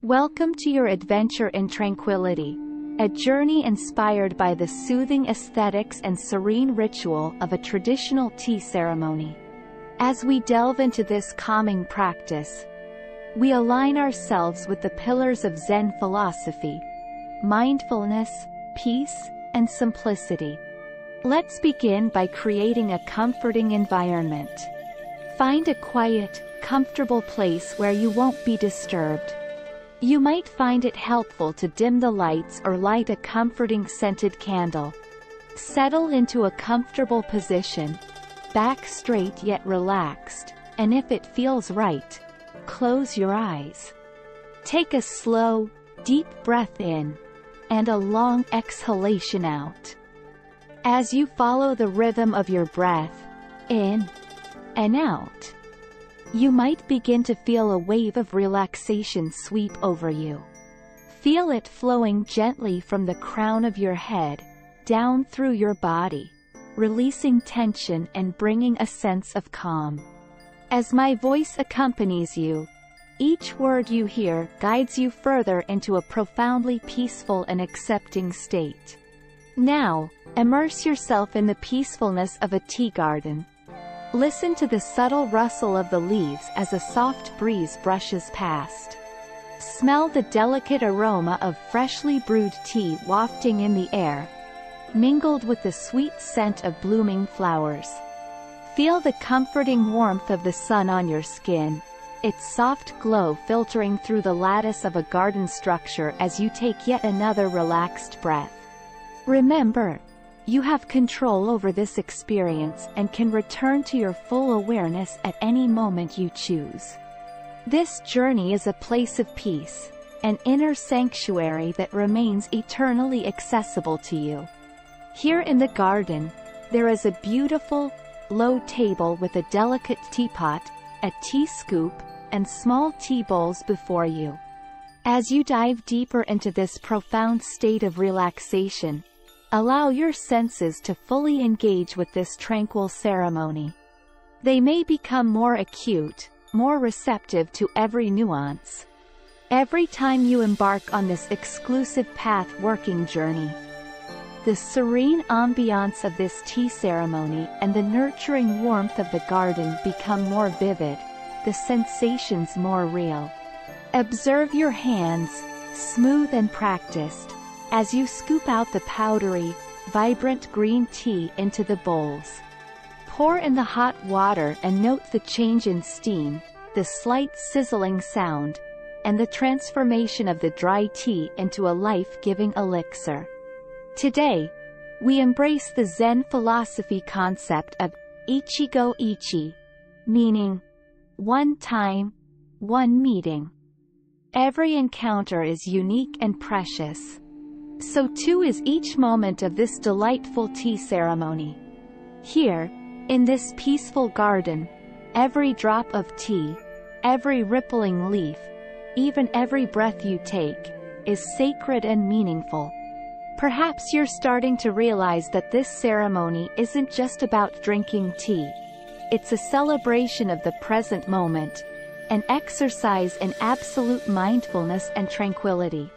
Welcome to your adventure in tranquility, a journey inspired by the soothing aesthetics and serene ritual of a traditional tea ceremony. As we delve into this calming practice, we align ourselves with the pillars of Zen philosophy: mindfulness, peace, and simplicity. Let's begin by creating a comforting environment. Find a quiet, comfortable place where you won't be disturbed. You might find it helpful to dim the lights or light a comforting scented candle. Settle into a comfortable position, back straight yet relaxed, and if it feels right, close your eyes. Take a slow, deep breath in, and a long exhalation out. As you follow the rhythm of your breath, in and out, you might begin to feel a wave of relaxation sweep over you. Feel it flowing gently from the crown of your head, down through your body, releasing tension and bringing a sense of calm. As my voice accompanies you, each word you hear guides you further into a profoundly peaceful and accepting state. Now, immerse yourself in the peacefulness of a tea garden. Listen to the subtle rustle of the leaves as a soft breeze brushes past. Smell the delicate aroma of freshly brewed tea wafting in the air, mingled with the sweet scent of blooming flowers. Feel the comforting warmth of the sun on your skin, its soft glow filtering through the lattice of a garden structure as you take yet another relaxed breath. Remember, you have control over this experience and can return to your full awareness at any moment you choose. This journey is a place of peace, an inner sanctuary that remains eternally accessible to you. Here in the garden, there is a beautiful, low table with a delicate teapot, a tea scoop, and small tea bowls before you. As you dive deeper into this profound state of relaxation, allow your senses to fully engage with this tranquil ceremony. They may become more acute, more receptive to every nuance, every time you embark on this exclusive path-working journey. The serene ambiance of this tea ceremony and the nurturing warmth of the garden become more vivid, the sensations more real. Observe your hands, smooth and practiced, as you scoop out the powdery, vibrant green tea into the bowls. Pour in the hot water and note the change in steam, the slight sizzling sound, and the transformation of the dry tea into a life-giving elixir. Today, we embrace the Zen philosophy concept of ichigo ichi, meaning one time, one meeting. Every encounter is unique and precious. So too is each moment of this delightful tea ceremony. Here, in this peaceful garden, every drop of tea, every rippling leaf, even every breath you take, is sacred and meaningful. Perhaps you're starting to realize that this ceremony isn't just about drinking tea. It's a celebration of the present moment, an exercise in absolute mindfulness and tranquility.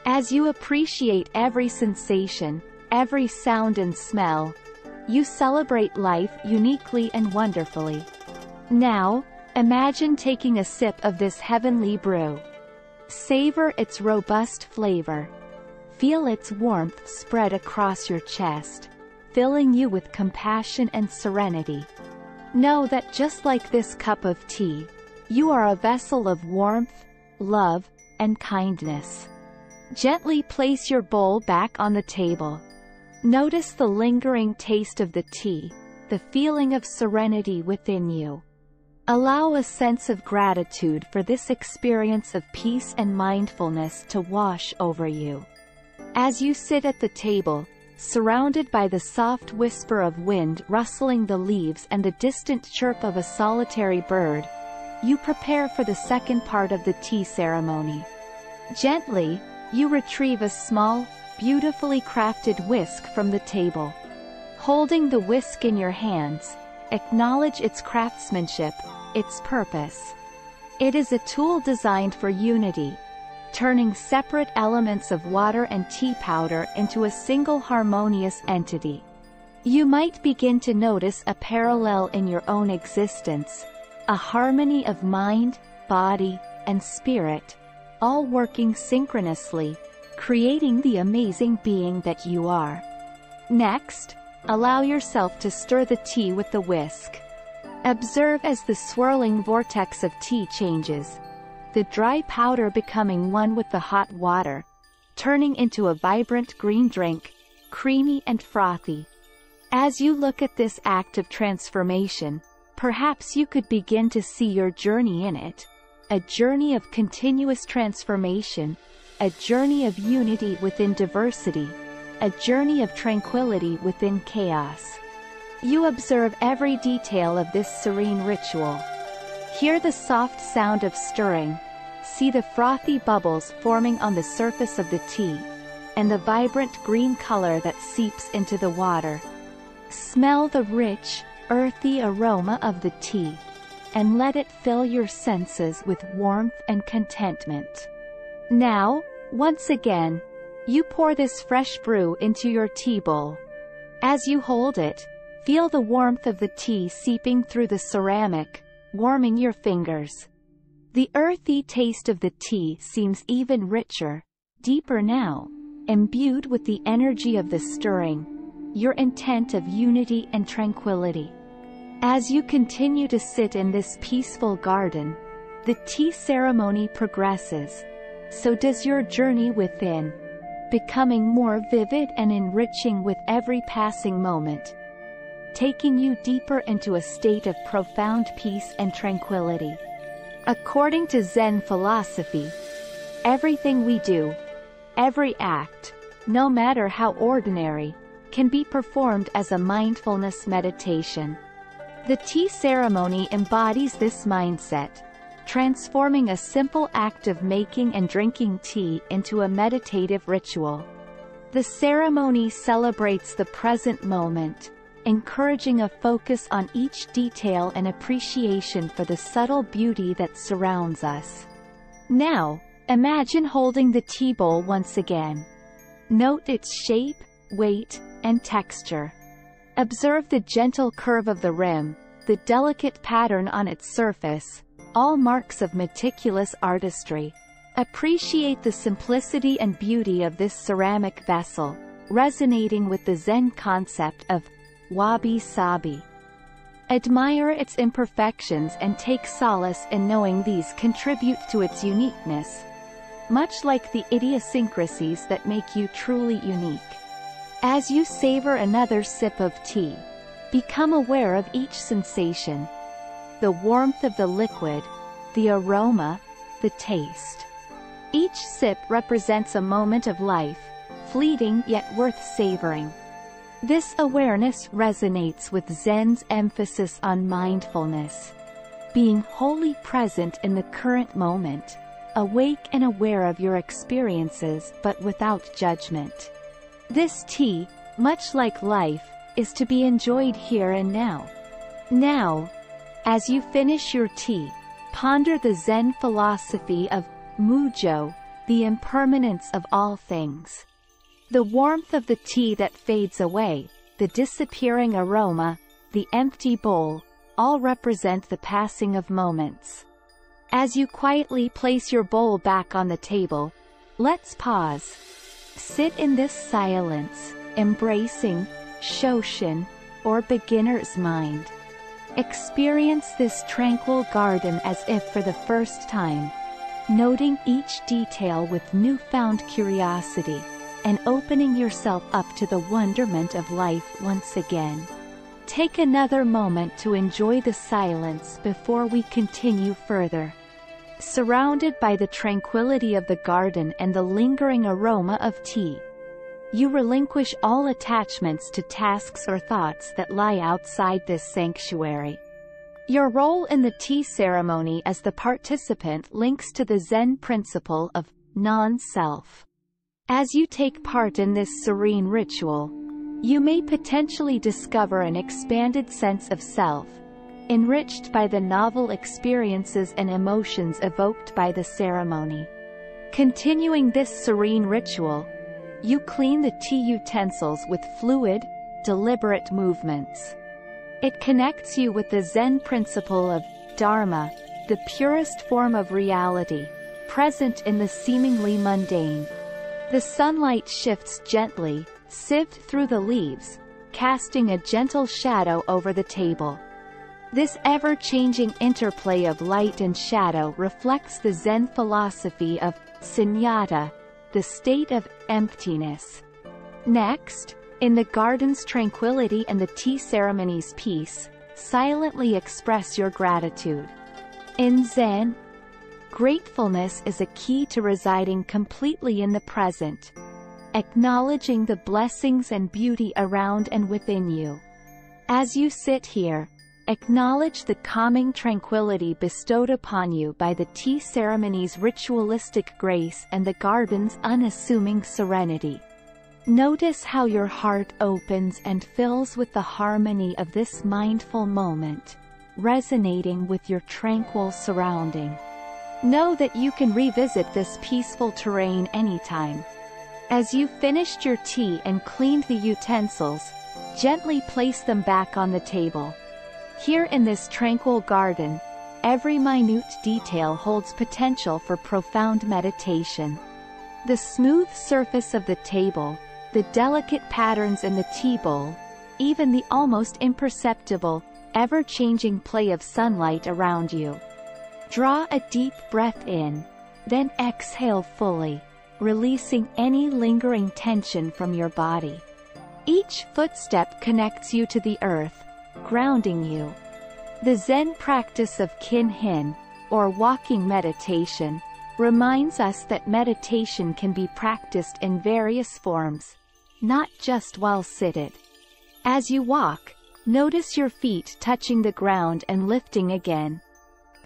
As you appreciate every sensation, every sound and smell, you celebrate life uniquely and wonderfully. Now, imagine taking a sip of this heavenly brew. Savor its robust flavor. Feel its warmth spread across your chest, filling you with compassion and serenity. Know that just like this cup of tea, you are a vessel of warmth, love, and kindness. Gently place your bowl back on the table. Notice the lingering taste of the tea, the feeling of serenity within you. Allow a sense of gratitude for this experience of peace and mindfulness to wash over you. As you sit at the table, surrounded by the soft whisper of wind rustling the leaves and the distant chirp of a solitary bird, you prepare for the second part of the tea ceremony. Gently, you retrieve a small, beautifully crafted whisk from the table. Holding the whisk in your hands, acknowledge its craftsmanship, its purpose. It is a tool designed for unity, turning separate elements of water and tea powder into a single harmonious entity. You might begin to notice a parallel in your own existence, a harmony of mind, body, and spirit, all working synchronously, creating the amazing being that you are. Next, allow yourself to stir the tea with the whisk. Observe as the swirling vortex of tea changes, the dry powder becoming one with the hot water, turning into a vibrant green drink, creamy and frothy. As you look at this act of transformation, perhaps you could begin to see your journey in it, a journey of continuous transformation, a journey of unity within diversity, a journey of tranquility within chaos. You observe every detail of this serene ritual. Hear the soft sound of stirring, see the frothy bubbles forming on the surface of the tea, and the vibrant green color that seeps into the water. Smell the rich, earthy aroma of the tea, and let it fill your senses with warmth and contentment. Now, once again, you pour this fresh brew into your tea bowl. As you hold it, feel the warmth of the tea seeping through the ceramic, warming your fingers. The earthy taste of the tea seems even richer, deeper now, imbued with the energy of the stirring, your intent of unity and tranquility. As you continue to sit in this peaceful garden, the tea ceremony progresses. So does your journey within, becoming more vivid and enriching with every passing moment, taking you deeper into a state of profound peace and tranquility. According to Zen philosophy, everything we do, every act, no matter how ordinary, can be performed as a mindfulness meditation. The tea ceremony embodies this mindset, transforming a simple act of making and drinking tea into a meditative ritual. The ceremony celebrates the present moment, encouraging a focus on each detail and appreciation for the subtle beauty that surrounds us. Now, imagine holding the tea bowl once again. Note its shape, weight, and texture. Observe the gentle curve of the rim, the delicate pattern on its surface, all marks of meticulous artistry. Appreciate the simplicity and beauty of this ceramic vessel, resonating with the Zen concept of wabi-sabi. Admire its imperfections and take solace in knowing these contribute to its uniqueness, much like the idiosyncrasies that make you truly unique. As you savor another sip of tea, become aware of each sensation: the warmth of the liquid, the aroma, the taste. Each sip represents a moment of life, fleeting yet worth savoring. This awareness resonates with Zen's emphasis on mindfulness, being wholly present in the current moment, awake and aware of your experiences but without judgment. This tea, much like life, is to be enjoyed here and now. Now, as you finish your tea, ponder the Zen philosophy of Mujo, the impermanence of all things. The warmth of the tea that fades away, the disappearing aroma, the empty bowl, all represent the passing of moments. As you quietly place your bowl back on the table, let's pause. Sit in this silence, embracing Shoshin, or beginner's mind. Experience this tranquil garden as if for the first time, noting each detail with newfound curiosity, and opening yourself up to the wonderment of life once again. Take another moment to enjoy the silence before we continue further. Surrounded by the tranquility of the garden and the lingering aroma of tea, you relinquish all attachments to tasks or thoughts that lie outside this sanctuary. Your role in the tea ceremony as the participant links to the Zen principle of non-self. As you take part in this serene ritual, you may potentially discover an expanded sense of self, enriched by the novel experiences and emotions evoked by the ceremony. Continuing this serene ritual, you clean the tea utensils with fluid, deliberate movements. It connects you with the Zen principle of Dharma, the purest form of reality, present in the seemingly mundane. The sunlight shifts gently, sieved through the leaves, casting a gentle shadow over the table. This ever-changing interplay of light and shadow reflects the Zen philosophy of sunyata, the state of emptiness. Next, in the garden's tranquility and the tea ceremony's peace, silently express your gratitude. In Zen, gratefulness is a key to residing completely in the present, acknowledging the blessings and beauty around and within you. As you sit here, acknowledge the calming tranquility bestowed upon you by the tea ceremony's ritualistic grace and the garden's unassuming serenity. Notice how your heart opens and fills with the harmony of this mindful moment, resonating with your tranquil surrounding. Know that you can revisit this peaceful terrain anytime. As you've finished your tea and cleaned the utensils, gently place them back on the table. Here in this tranquil garden, every minute detail holds potential for profound meditation. The smooth surface of the table, the delicate patterns in the tea bowl, even the almost imperceptible, ever-changing play of sunlight around you. Draw a deep breath in, then exhale fully, releasing any lingering tension from your body. Each footstep connects you to the earth, grounding you. The Zen practice of Kin-hin, or walking meditation, reminds us that meditation can be practiced in various forms, not just while seated. As you walk, notice your feet touching the ground and lifting again.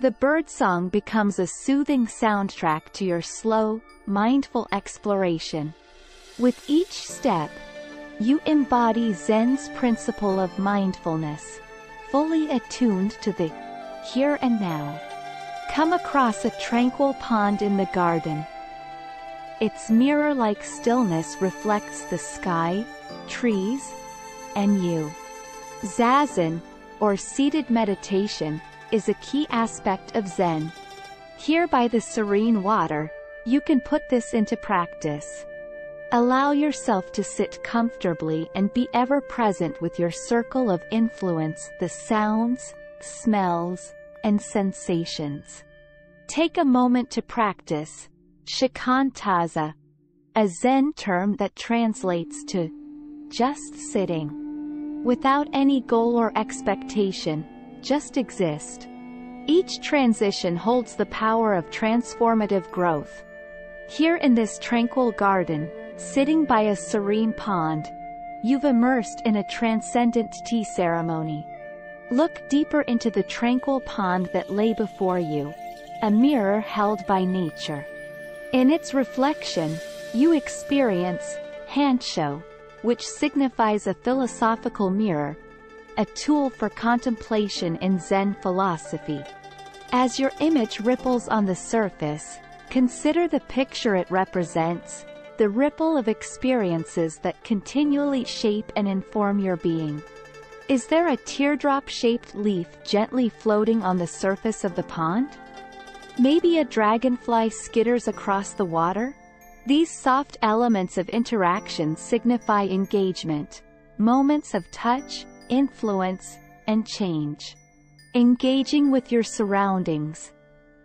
The birdsong becomes a soothing soundtrack to your slow, mindful exploration. With each step, you embody Zen's principle of mindfulness, fully attuned to the here and now. Come across a tranquil pond in the garden. Its mirror-like stillness reflects the sky, trees, and you. Zazen, or seated meditation, is a key aspect of Zen. Here by the serene water, you can put this into practice. Allow yourself to sit comfortably and be ever present with your circle of influence, the sounds, smells, and sensations. Take a moment to practice shikantaza, a Zen term that translates to just sitting. Without any goal or expectation, just exist. Each transition holds the power of transformative growth. Here in this tranquil garden, sitting by a serene pond, you've immersed in a transcendent tea ceremony. Look deeper into the tranquil pond that lay before you, a mirror held by nature. In its reflection, you experience hansho, which signifies a philosophical mirror, a tool for contemplation in Zen philosophy. As your image ripples on the surface, consider the picture it represents, the ripple of experiences that continually shape and inform your being. Is there a teardrop-shaped leaf gently floating on the surface of the pond? Maybe a dragonfly skitters across the water? These soft elements of interaction signify engagement, moments of touch, influence, and change. Engaging with your surroundings,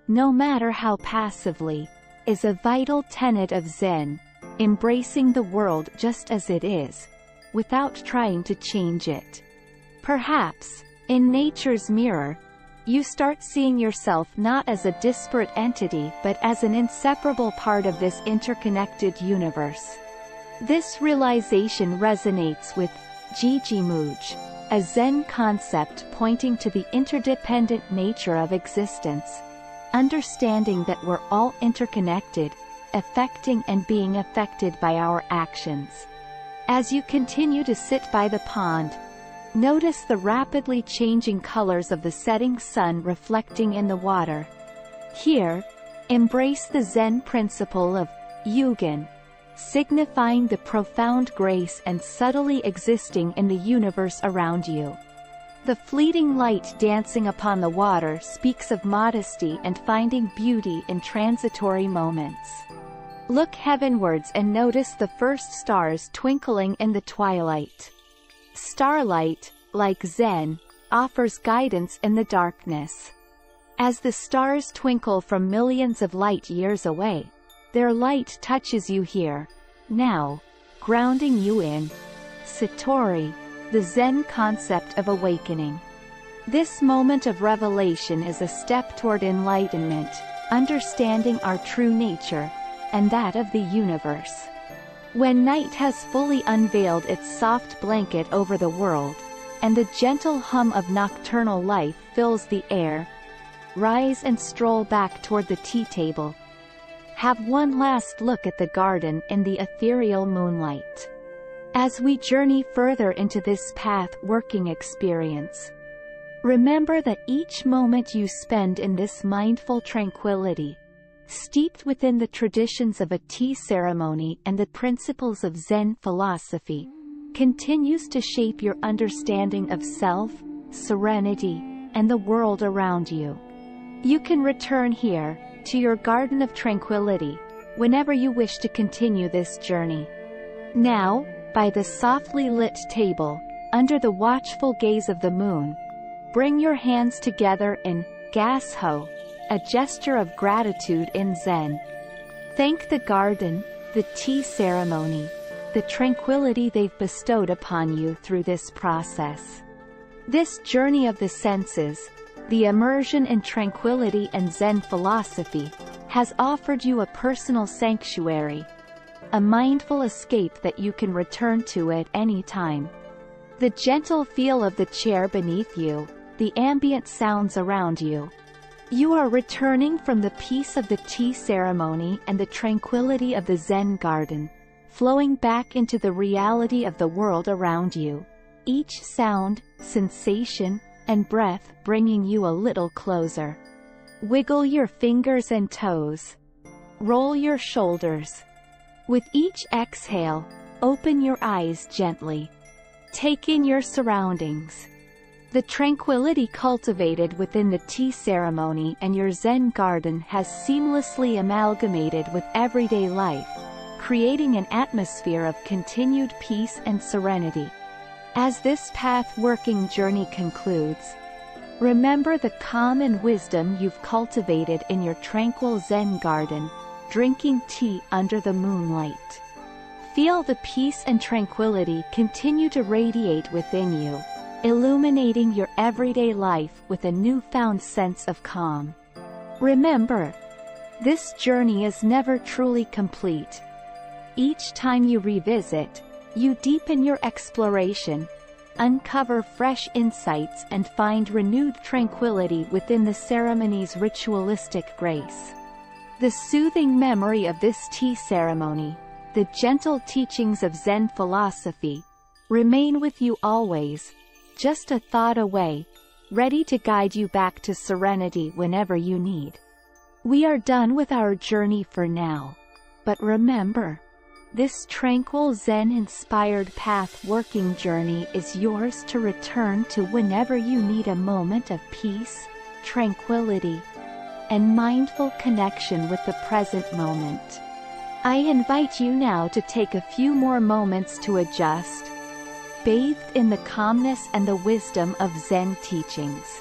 no matter how passively, is a vital tenet of Zen, embracing the world just as it is, without trying to change it. Perhaps, in nature's mirror, you start seeing yourself not as a disparate entity but as an inseparable part of this interconnected universe. This realization resonates with Jijimuj, a Zen concept pointing to the interdependent nature of existence, understanding that we're all interconnected, affecting and being affected by our actions. As you continue to sit by the pond, notice the rapidly changing colors of the setting sun reflecting in the water. Here, Embrace the Zen principle of Yugen, signifying the profound grace and subtly existing in the universe around you. The fleeting light dancing upon the water speaks of modesty and finding beauty in transitory moments. Look heavenwards and notice the first stars twinkling in the twilight. Starlight, like Zen, offers guidance in the darkness. As the stars twinkle from millions of light years away, their light touches you here, now, grounding you in Satori, the Zen concept of awakening. This moment of revelation is a step toward enlightenment, understanding our true nature, and that of the universe. When night has fully unveiled its soft blanket over the world, and the gentle hum of nocturnal life fills the air, rise and stroll back toward the tea table. Have one last look at the garden in the ethereal moonlight. As we journey further into this path-working experience, remember that each moment you spend in this mindful tranquility, steeped within the traditions of a tea ceremony and the principles of Zen philosophy, continues to shape your understanding of self, serenity, and the world around you. You can return here, to your garden of tranquility, whenever you wish to continue this journey. Now, by the softly lit table, under the watchful gaze of the moon, bring your hands together in Gasho, a gesture of gratitude in Zen. Thank the garden, the tea ceremony, the tranquility they've bestowed upon you through this process. This journey of the senses, the immersion in tranquility and Zen philosophy, has offered you a personal sanctuary, a mindful escape that you can return to at any time. The gentle feel of the chair beneath you, the ambient sounds around you. You are returning from the peace of the tea ceremony and the tranquility of the Zen garden, flowing back into the reality of the world around you, each sound, sensation, and breath bringing you a little closer. Wiggle your fingers and toes. Roll your shoulders. With each exhale, open your eyes gently. Take in your surroundings. The tranquility cultivated within the tea ceremony and your Zen garden has seamlessly amalgamated with everyday life, creating an atmosphere of continued peace and serenity. As this path-working journey concludes, remember the calm and wisdom you've cultivated in your tranquil Zen garden, drinking tea under the moonlight. Feel the peace and tranquility continue to radiate within you, illuminating your everyday life with a newfound sense of calm. Remember, this journey is never truly complete. Each time you revisit, you deepen your exploration, uncover fresh insights and find renewed tranquility within the ceremony's ritualistic grace. The soothing memory of this tea ceremony, the gentle teachings of Zen philosophy, remain with you always, just a thought away, ready to guide you back to serenity whenever you need. We are done with our journey for now, but remember, this tranquil Zen-inspired path-working journey is yours to return to whenever you need a moment of peace, tranquility, and mindful connection with the present moment. I invite you now to take a few more moments to adjust, bathed in the calmness and the wisdom of Zen teachings.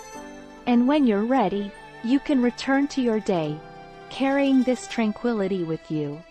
And when you're ready, you can return to your day, carrying this tranquility with you.